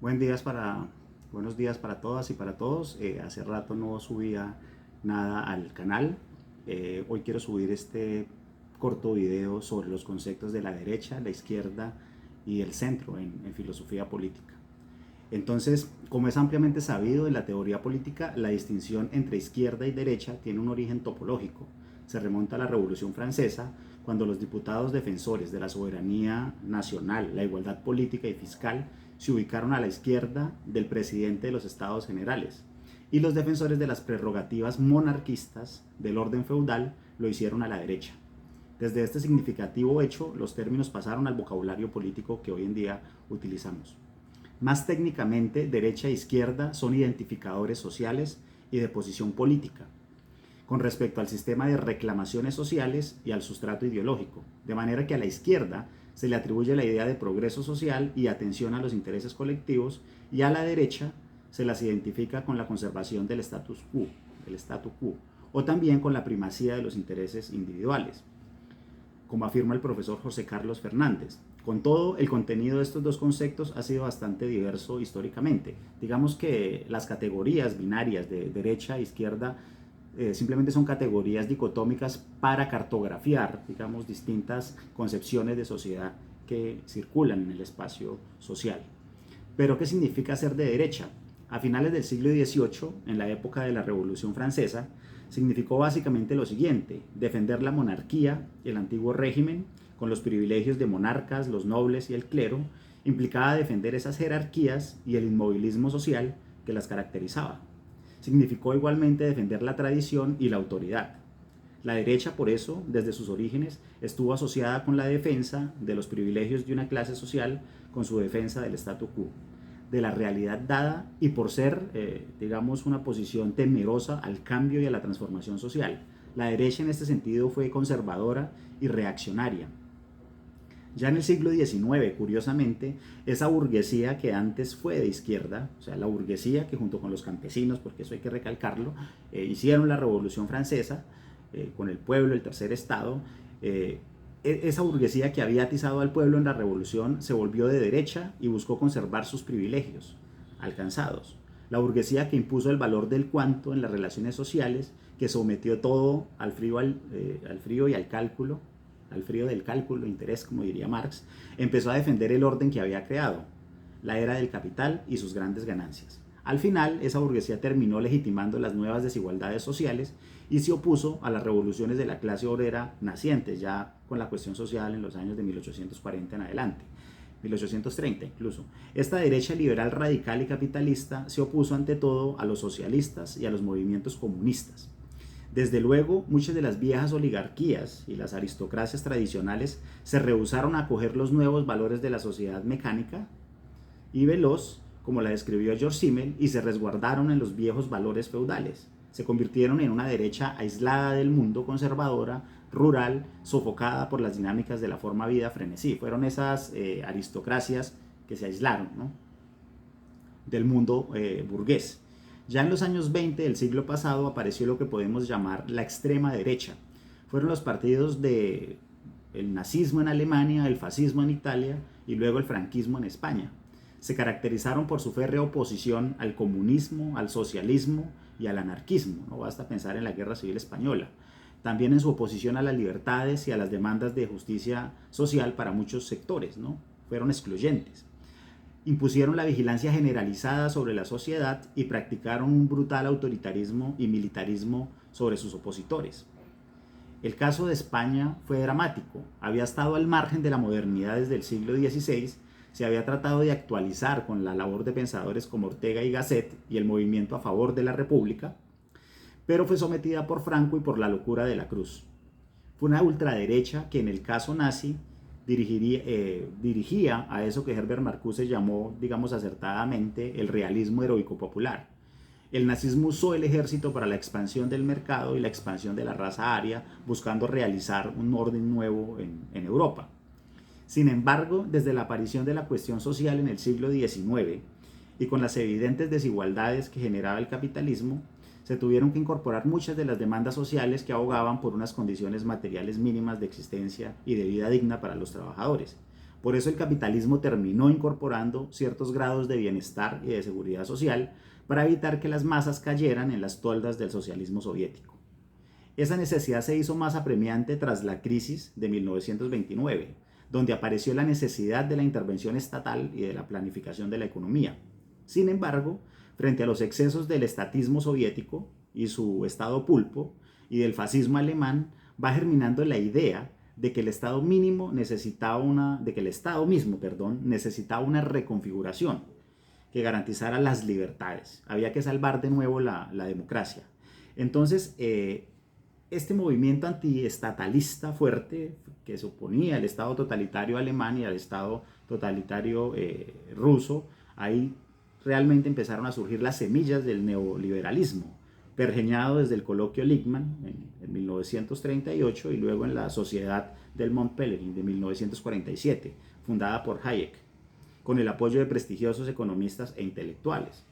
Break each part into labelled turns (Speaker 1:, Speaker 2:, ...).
Speaker 1: Buenos días para todas y para todos. Hace rato no subía nada al canal. Hoy quiero subir este corto video sobre los conceptos de la derecha, la izquierda y el centro en filosofía política. Entonces, como es ampliamente sabido en la teoría política, la distinción entre izquierda y derecha tiene un origen topológico. Se remonta a la Revolución Francesa, cuando los diputados defensores de la soberanía nacional, la igualdad política y fiscal se ubicaron a la izquierda del presidente de los Estados Generales, y los defensores de las prerrogativas monarquistas del orden feudal lo hicieron a la derecha. Desde este significativo hecho, los términos pasaron al vocabulario político que hoy en día utilizamos. Más técnicamente, derecha e izquierda son identificadores sociales y de posición política, con respecto al sistema de reclamaciones sociales y al sustrato ideológico, de manera que a la izquierda se le atribuye la idea de progreso social y atención a los intereses colectivos, y a la derecha se las identifica con la conservación del statu quo, o también con la primacía de los intereses individuales, como afirma el profesor José Carlos Fernández. Con todo, el contenido de estos dos conceptos ha sido bastante diverso históricamente. Digamos que las categorías binarias de derecha e izquierda simplemente son categorías dicotómicas para cartografiar, digamos, distintas concepciones de sociedad que circulan en el espacio social. Pero, ¿qué significa ser de derecha? A finales del siglo XVIII, en la época de la Revolución Francesa, significó básicamente lo siguiente: defender la monarquía y el antiguo régimen, con los privilegios de monarcas, los nobles y el clero, implicaba defender esas jerarquías y el inmovilismo social que las caracterizaba. Significó igualmente defender la tradición y la autoridad. La derecha, por eso, desde sus orígenes, estuvo asociada con la defensa de los privilegios de una clase social, con su defensa del statu quo, de la realidad dada, y por ser, digamos, una posición temerosa al cambio y a la transformación social. La derecha en este sentido fue conservadora y reaccionaria. Ya en el siglo XIX, curiosamente, esa burguesía que antes fue de izquierda, o sea, la burguesía que junto con los campesinos, porque eso hay que recalcarlo, hicieron la Revolución Francesa, con el pueblo, el tercer estado, esa burguesía que había atizado al pueblo en la revolución se volvió de derecha y buscó conservar sus privilegios alcanzados. La burguesía que impuso el valor del cuanto en las relaciones sociales, que sometió todo al frío y al cálculo, al frío del cálculo, interés, como diría Marx, empezó a defender el orden que había creado, la era del capital y sus grandes ganancias. Al final, esa burguesía terminó legitimando las nuevas desigualdades sociales y se opuso a las revoluciones de la clase obrera nacientes, ya con la cuestión social en los años de 1840 en adelante, 1830 incluso. Esta derecha liberal, radical y capitalista se opuso ante todo a los socialistas y a los movimientos comunistas. Desde luego, muchas de las viejas oligarquías y las aristocracias tradicionales se rehusaron a acoger los nuevos valores de la sociedad mecánica y veloz, como la describió George Simmel, y se resguardaron en los viejos valores feudales. Se convirtieron en una derecha aislada del mundo, conservadora, rural, sofocada por las dinámicas de la forma vida frenesí. Fueron esas aristocracias que se aislaron, ¿no?, del mundo burgués. Ya en los años 20 del siglo pasado apareció lo que podemos llamar la extrema derecha. Fueron los partidos del nazismo en Alemania, el fascismo en Italia y luego el franquismo en España. Se caracterizaron por su férrea oposición al comunismo, al socialismo y al anarquismo. No basta pensar en la Guerra Civil Española. También en su oposición a las libertades y a las demandas de justicia social para muchos sectores, ¿no? Fueron excluyentes. Impusieron la vigilancia generalizada sobre la sociedad y practicaron un brutal autoritarismo y militarismo sobre sus opositores. El caso de España fue dramático. Había estado al margen de la modernidad desde el siglo XVI, se había tratado de actualizar con la labor de pensadores como Ortega y Gasset y el movimiento a favor de la República, pero fue sometida por Franco y por la locura de la Cruz. Fue una ultraderecha que en el caso nazi dirigía a eso que Herbert Marcuse llamó, digamos acertadamente, el realismo heroico popular. El nazismo usó el ejército para la expansión del mercado y la expansión de la raza aria, buscando realizar un orden nuevo en Europa. Sin embargo, desde la aparición de la cuestión social en el siglo XIX y con las evidentes desigualdades que generaba el capitalismo, se tuvieron que incorporar muchas de las demandas sociales que abogaban por unas condiciones materiales mínimas de existencia y de vida digna para los trabajadores. Por eso el capitalismo terminó incorporando ciertos grados de bienestar y de seguridad social para evitar que las masas cayeran en las toldas del socialismo soviético. Esa necesidad se hizo más apremiante tras la crisis de 1929, donde apareció la necesidad de la intervención estatal y de la planificación de la economía. Sin embargo, frente a los excesos del estatismo soviético y su estado pulpo y del fascismo alemán, va germinando la idea de que el Estado mismo necesitaba una reconfiguración que garantizara las libertades. Había que salvar de nuevo la democracia. Entonces, este movimiento antiestatalista fuerte que se oponía al Estado totalitario alemán y al Estado totalitario ruso, ahí realmente empezaron a surgir las semillas del neoliberalismo, pergeñado desde el coloquio Lippmann en 1938 y luego en la Sociedad del Mont Pelerin de 1947, fundada por Hayek, con el apoyo de prestigiosos economistas e intelectuales.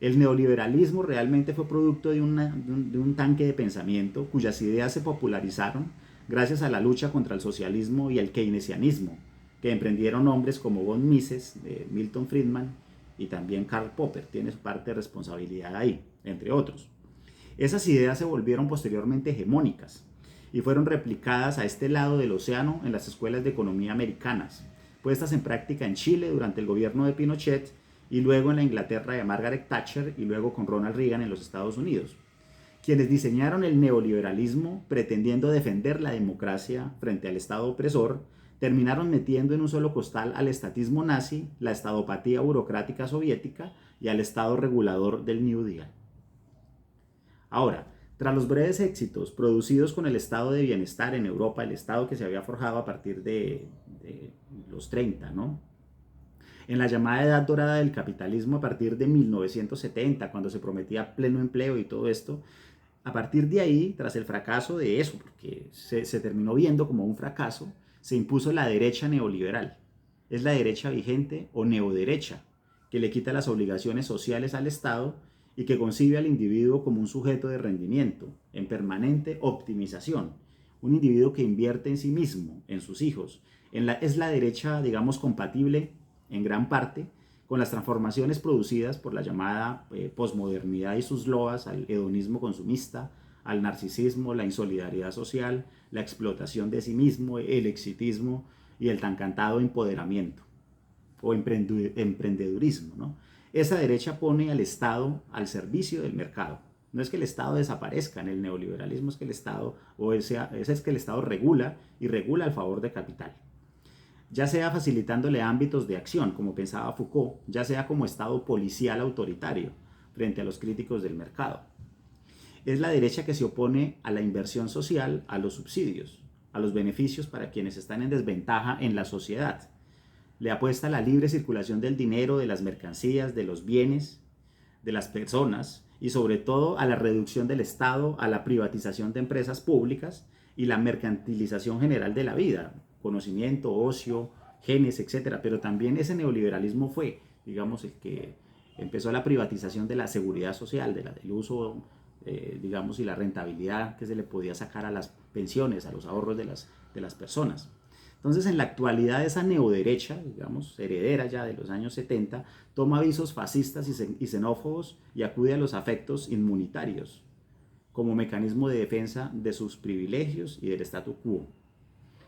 Speaker 1: El neoliberalismo realmente fue producto de un tanque de pensamiento cuyas ideas se popularizaron gracias a la lucha contra el socialismo y el keynesianismo, que emprendieron hombres como von Mises, Milton Friedman y también Karl Popper. Tiene su parte de responsabilidad ahí, entre otros. Esas ideas se volvieron posteriormente hegemónicas y fueron replicadas a este lado del océano en las escuelas de economía americanas, puestas en práctica en Chile durante el gobierno de Pinochet y luego en la Inglaterra de Margaret Thatcher y luego con Ronald Reagan en los Estados Unidos. Quienes diseñaron el neoliberalismo pretendiendo defender la democracia frente al Estado opresor, terminaron metiendo en un solo costal al estatismo nazi, la estadopatía burocrática soviética y al Estado regulador del New Deal. Ahora, tras los breves éxitos producidos con el estado de bienestar en Europa, el estado que se había forjado a partir de los 30, ¿no? En la llamada edad dorada del capitalismo a partir de 1970, cuando se prometía pleno empleo y todo esto, a partir de ahí, tras el fracaso de eso, porque se terminó viendo como un fracaso, se impuso la derecha neoliberal. Es la derecha vigente o neoderecha, que le quita las obligaciones sociales al Estado y que concibe al individuo como un sujeto de rendimiento, en permanente optimización, un individuo que invierte en sí mismo, en sus hijos. Es la derecha, digamos, compatible en gran parte con las transformaciones producidas por la llamada posmodernidad y sus loas al hedonismo consumista, al narcisismo, la insolidaridad social, la explotación de sí mismo, el exitismo y el tan cantado empoderamiento o emprendedurismo, ¿no? Esa derecha pone al Estado al servicio del mercado. No es que el Estado desaparezca en el neoliberalismo, es que el Estado, es que el Estado regula y regula al favor del capital. Ya sea facilitándole ámbitos de acción, como pensaba Foucault, ya sea como Estado policial autoritario frente a los críticos del mercado. Es la derecha que se opone a la inversión social, a los subsidios, a los beneficios para quienes están en desventaja en la sociedad. Le apuesta a la libre circulación del dinero, de las mercancías, de los bienes, de las personas y sobre todo a la reducción del Estado, a la privatización de empresas públicas y la mercantilización general de la vida, conocimiento, ocio, genes, etc. Pero también ese neoliberalismo fue, digamos, el que empezó la privatización de la seguridad social, del uso, digamos, y la rentabilidad que se le podía sacar a las pensiones, a los ahorros de las personas. Entonces, en la actualidad, esa neoderecha, digamos, heredera ya de los años 70, toma avisos fascistas y xenófobos y acude a los afectos inmunitarios como mecanismo de defensa de sus privilegios y del statu quo.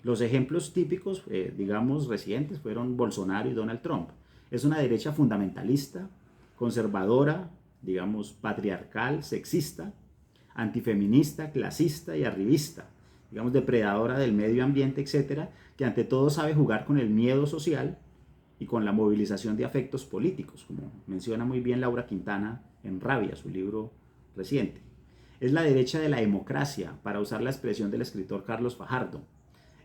Speaker 1: Los ejemplos típicos, digamos, recientes fueron Bolsonaro y Donald Trump. Es una derecha fundamentalista, conservadora, digamos, patriarcal, sexista, antifeminista, clasista y arribista, digamos, depredadora del medio ambiente, etcétera, que ante todo sabe jugar con el miedo social y con la movilización de afectos políticos, como menciona muy bien Laura Quintana en Rabia, su libro reciente. Es la derecha de la democracia, para usar la expresión del escritor Carlos Fajardo.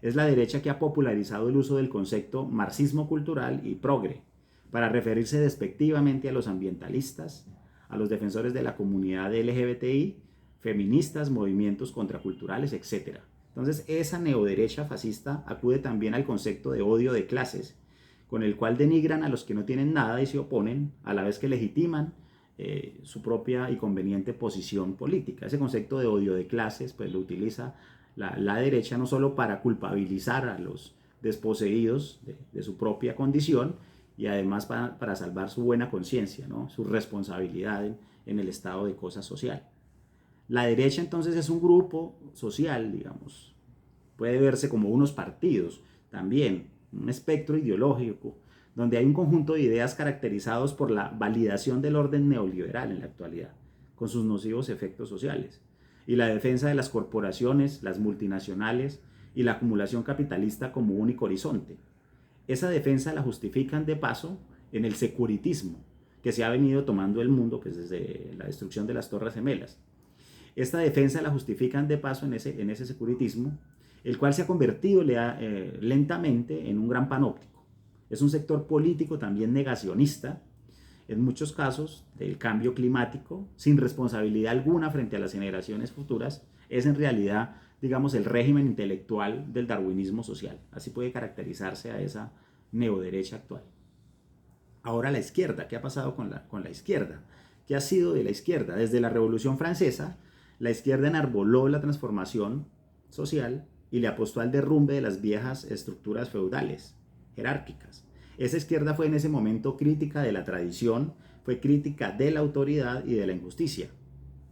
Speaker 1: Es la derecha que ha popularizado el uso del concepto marxismo cultural y progre, para referirse despectivamente a los ambientalistas, a los defensores de la comunidad LGBTI, feministas, movimientos contraculturales, etc. Entonces, esa neoderecha fascista acude también al concepto de odio de clases, con el cual denigran a los que no tienen nada y se oponen, a la vez que legitiman su propia y conveniente posición política. Ese concepto de odio de clases pues lo utiliza la derecha no solo para culpabilizar a los desposeídos de su propia condición y además para salvar su buena conciencia, ¿no? Su responsabilidad en el estado de cosas social. La derecha entonces es un grupo social, digamos, puede verse como unos partidos, también un espectro ideológico, donde hay un conjunto de ideas caracterizados por la validación del orden neoliberal en la actualidad, con sus nocivos efectos sociales, y la defensa de las corporaciones, las multinacionales y la acumulación capitalista como único horizonte. Esa defensa la justifican de paso en el securitismo, que se ha venido tomando el mundo pues, desde la destrucción de las Torres Gemelas. Esta defensa la justifican de paso en ese securitismo, el cual se ha convertido lentamente en un gran panóptico. Es un sector político también negacionista, en muchos casos, del cambio climático, sin responsabilidad alguna frente a las generaciones futuras. Es en realidad, digamos, el régimen intelectual del darwinismo social. Así puede caracterizarse a esa neoderecha actual. Ahora la izquierda, ¿qué ha pasado con la izquierda? ¿Qué ha sido de la izquierda? Desde la Revolución Francesa, la izquierda enarboló la transformación social y le apostó al derrumbe de las viejas estructuras feudales, jerárquicas. Esa izquierda fue en ese momento crítica de la tradición, fue crítica de la autoridad y de la injusticia,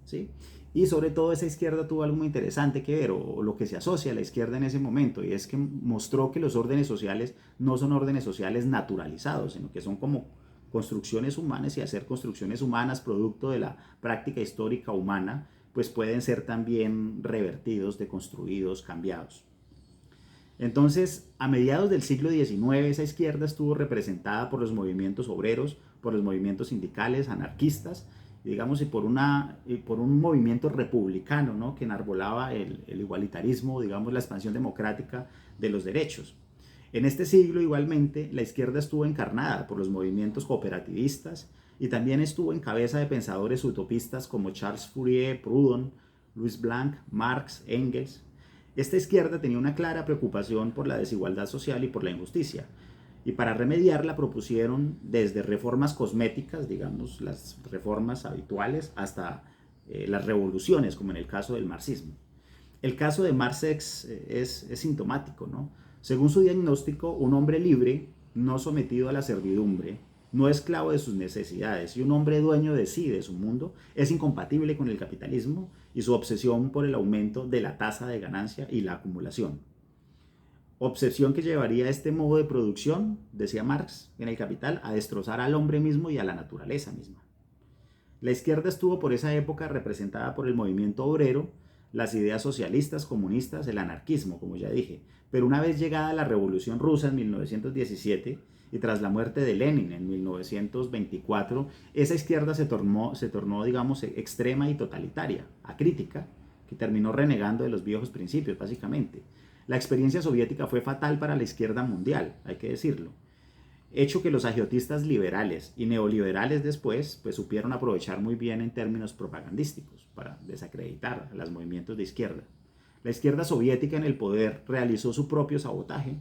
Speaker 1: ¿sí? Y sobre todo esa izquierda tuvo algo muy interesante que ver, o lo que se asocia a la izquierda en ese momento, y es que mostró que los órdenes sociales no son órdenes sociales naturalizados, sino que son como construcciones humanas, y hacer construcciones humanas producto de la práctica histórica humana, pues pueden ser también revertidos, deconstruidos, cambiados. Entonces, a mediados del siglo XIX, esa izquierda estuvo representada por los movimientos obreros, por los movimientos sindicales, anarquistas, digamos, y por un movimiento republicano, ¿no? Que enarbolaba el igualitarismo, digamos, la expansión democrática de los derechos. En este siglo, igualmente, la izquierda estuvo encarnada por los movimientos cooperativistas y también estuvo en cabeza de pensadores utopistas como Charles Fourier, Proudhon, Louis Blanc, Marx, Engels. Esta izquierda tenía una clara preocupación por la desigualdad social y por la injusticia, y para remediarla propusieron desde reformas cosméticas, digamos las reformas habituales, hasta las revoluciones, como en el caso del marxismo. El caso de Marx es sintomático, ¿no? Según su diagnóstico, un hombre libre, no sometido a la servidumbre, no esclavo de sus necesidades, y un hombre dueño de sí, de su mundo, es incompatible con el capitalismo y su obsesión por el aumento de la tasa de ganancia y la acumulación. Obsesión que llevaría a este modo de producción, decía Marx en El Capital, a destrozar al hombre mismo y a la naturaleza misma. La izquierda estuvo por esa época representada por el movimiento obrero, las ideas socialistas, comunistas, el anarquismo, como ya dije. Pero una vez llegada la Revolución Rusa en 1917 y tras la muerte de Lenin en 1924, esa izquierda se tornó, digamos, extrema y totalitaria, acrítica, que terminó renegando de los viejos principios, básicamente. La experiencia soviética fue fatal para la izquierda mundial, hay que decirlo. Hecho que los agiotistas liberales y neoliberales después pues supieron aprovechar muy bien en términos propagandísticos para desacreditar a los movimientos de izquierda. La izquierda soviética en el poder realizó su propio sabotaje,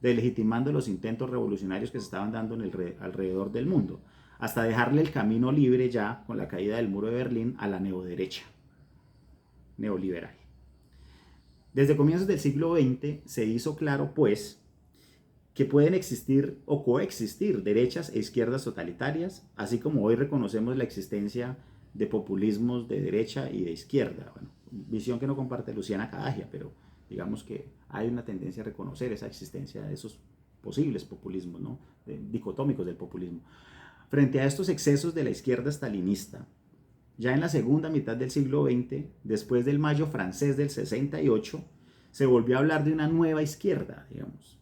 Speaker 1: delegitimando los intentos revolucionarios que se estaban dando alrededor del mundo, hasta dejarle el camino libre ya con la caída del muro de Berlín a la neoderecha, neoliberal. Desde comienzos del siglo XX se hizo claro, pues, que pueden existir o coexistir derechas e izquierdas totalitarias, así como hoy reconocemos la existencia de populismos de derecha y de izquierda. Bueno, visión que no comparte Luciana Cadagia, pero digamos que hay una tendencia a reconocer esa existencia de esos posibles populismos, ¿no? Dicotómicos del populismo. Frente a estos excesos de la izquierda stalinista, ya en la segunda mitad del siglo XX, después del Mayo francés del 68, se volvió a hablar de una nueva izquierda, digamos.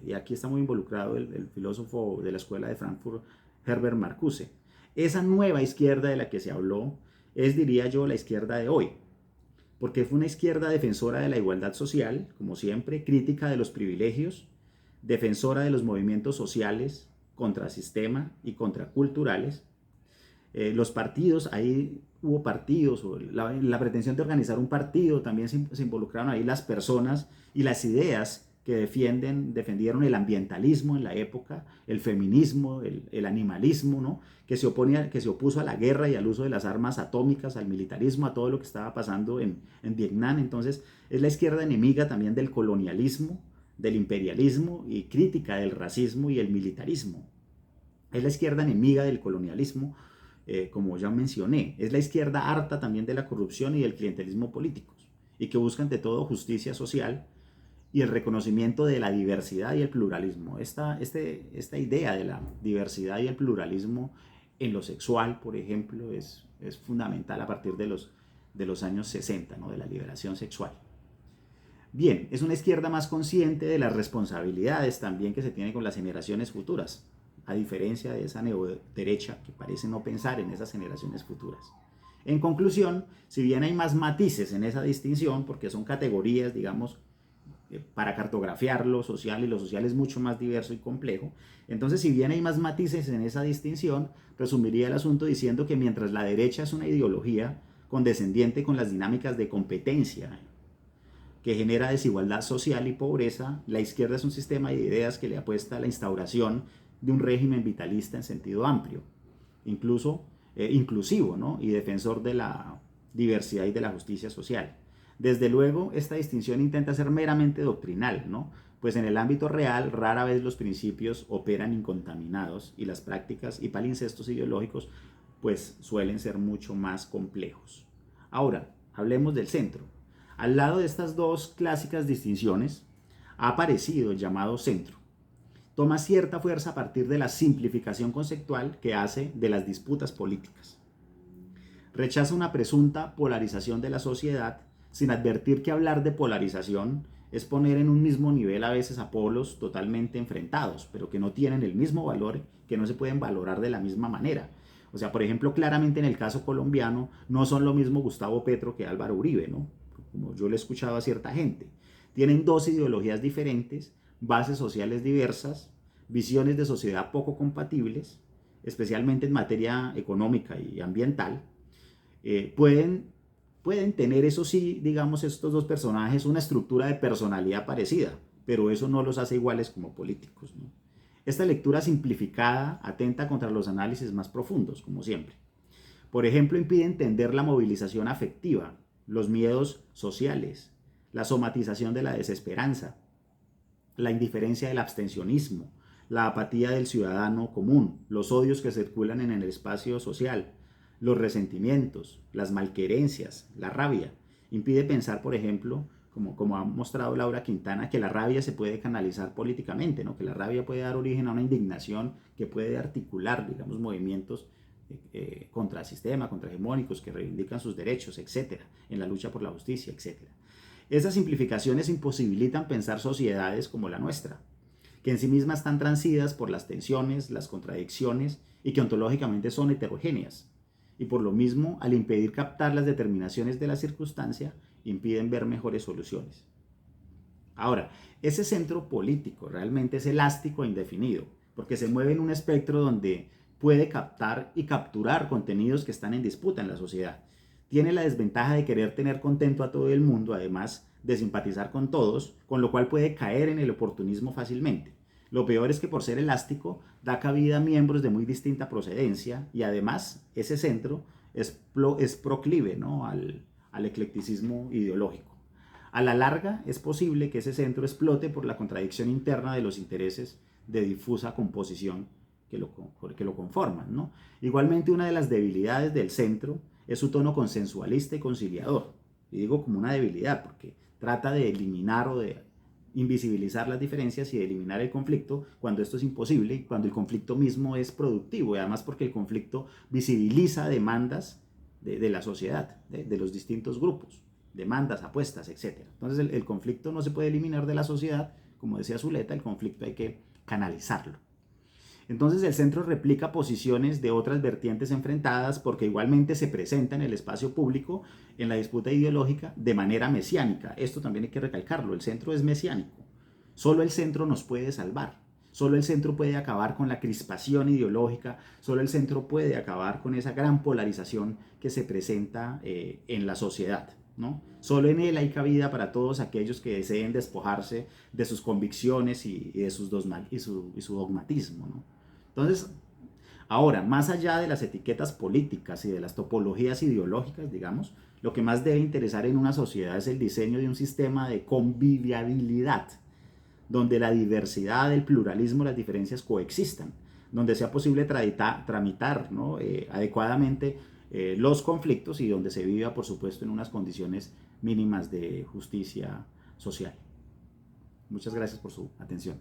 Speaker 1: Y aquí está muy involucrado el filósofo de la escuela de Frankfurt, Herbert Marcuse. Esa nueva izquierda de la que se habló es, diría yo, la izquierda de hoy, porque fue una izquierda defensora de la igualdad social, como siempre, crítica de los privilegios, defensora de los movimientos sociales, contrasistema y contraculturales. Los partidos, ahí hubo partidos, la pretensión de organizar un partido, también se involucraron ahí las personas y las ideas que defendieron el ambientalismo en la época, el feminismo, el animalismo, ¿no? que se opuso a la guerra y al uso de las armas atómicas, al militarismo, a todo lo que estaba pasando en Vietnam. Entonces es la izquierda enemiga también del colonialismo, del imperialismo y crítica del racismo y el militarismo. Es la izquierda enemiga del colonialismo, como ya mencioné. Es la izquierda harta también de la corrupción y del clientelismo políticos, y que busca ante todo justicia social y el reconocimiento de la diversidad y el pluralismo. Esta idea de la diversidad y el pluralismo en lo sexual, por ejemplo, es fundamental a partir de los años 60, ¿no? De la liberación sexual. Bien, es una izquierda más consciente de las responsabilidades también que se tiene con las generaciones futuras, a diferencia de esa neoderecha que parece no pensar en esas generaciones futuras. En conclusión, si bien hay más matices en esa distinción, porque son categorías, digamos, para cartografiar lo social, y lo social es mucho más diverso y complejo, entonces si bien hay más matices en esa distinción, resumiría el asunto diciendo que mientras la derecha es una ideología condescendiente con las dinámicas de competencia que genera desigualdad social y pobreza, la izquierda es un sistema de ideas que le apuesta a la instauración de un régimen vitalista en sentido amplio, incluso inclusivo, ¿no? Y defensor de la diversidad y de la justicia social. Desde luego, esta distinción intenta ser meramente doctrinal, ¿no? Pues en el ámbito real rara vez los principios operan incontaminados y las prácticas y palimpsestos ideológicos pues suelen ser mucho más complejos. Ahora, hablemos del centro. Al lado de estas dos clásicas distinciones ha aparecido el llamado centro. Toma cierta fuerza a partir de la simplificación conceptual que hace de las disputas políticas. Rechaza una presunta polarización de la sociedad sin advertir que hablar de polarización es poner en un mismo nivel a veces a polos totalmente enfrentados, pero que no tienen el mismo valor, que no se pueden valorar de la misma manera. O sea, por ejemplo, claramente en el caso colombiano no son lo mismo Gustavo Petro que Álvaro Uribe, ¿no? Como yo le he escuchado a cierta gente. Tienen dos ideologías diferentes, bases sociales diversas, visiones de sociedad poco compatibles, especialmente en materia económica y ambiental. Pueden tener, eso sí, digamos, estos dos personajes una estructura de personalidad parecida, pero eso no los hace iguales como políticos, ¿no? Esta lectura simplificada atenta contra los análisis más profundos, como siempre. Por ejemplo, impide entender la movilización afectiva, los miedos sociales, la somatización de la desesperanza, la indiferencia del abstencionismo, la apatía del ciudadano común, los odios que circulan en el espacio social, los resentimientos, las malquerencias, la rabia. Impide pensar, por ejemplo, como ha mostrado Laura Quintana, que la rabia se puede canalizar políticamente, ¿no? Que la rabia puede dar origen a una indignación que puede articular, digamos, movimientos contra el sistema, contrahegemónicos, que reivindican sus derechos, etcétera, en la lucha por la justicia, etcétera. Esas simplificaciones imposibilitan pensar sociedades como la nuestra, que en sí mismas están transidas por las tensiones, las contradicciones y que ontológicamente son heterogéneas. Y por lo mismo, al impedir captar las determinaciones de la circunstancia, impiden ver mejores soluciones. Ahora, ese centro político realmente es elástico e indefinido, porque se mueve en un espectro donde puede captar y capturar contenidos que están en disputa en la sociedad. Tiene la desventaja de querer tener contento a todo el mundo, además de simpatizar con todos, con lo cual puede caer en el oportunismo fácilmente. Lo peor es que por ser elástico da cabida a miembros de muy distinta procedencia y además ese centro es proclive, ¿no? al eclecticismo ideológico. A la larga es posible que ese centro explote por la contradicción interna de los intereses de difusa composición que lo conforman, ¿no? Igualmente, una de las debilidades del centro es su tono consensualista y conciliador. Y digo como una debilidad porque trata de eliminar o de invisibilizar las diferencias y de eliminar el conflicto cuando esto es imposible y cuando el conflicto mismo es productivo, y además porque el conflicto visibiliza demandas de la sociedad, de los distintos grupos, demandas, apuestas, etc. Entonces el conflicto no se puede eliminar de la sociedad, como decía Zuleta, el conflicto hay que canalizarlo. Entonces el centro replica posiciones de otras vertientes enfrentadas porque igualmente se presenta en el espacio público, en la disputa ideológica, de manera mesiánica. Esto también hay que recalcarlo, el centro es mesiánico. Solo el centro nos puede salvar. Solo el centro puede acabar con la crispación ideológica, solo el centro puede acabar con esa gran polarización que se presenta en la sociedad, ¿no? Solo en él hay cabida para todos aquellos que deseen despojarse de sus convicciones y de sus su dogmatismo, ¿no? Entonces, ahora, más allá de las etiquetas políticas y de las topologías ideológicas, digamos, lo que más debe interesar en una sociedad es el diseño de un sistema de convivialidad, donde la diversidad, el pluralismo, las diferencias coexistan, donde sea posible tramitar, ¿no? Adecuadamente los conflictos y donde se viva, por supuesto, en unas condiciones mínimas de justicia social. Muchas gracias por su atención.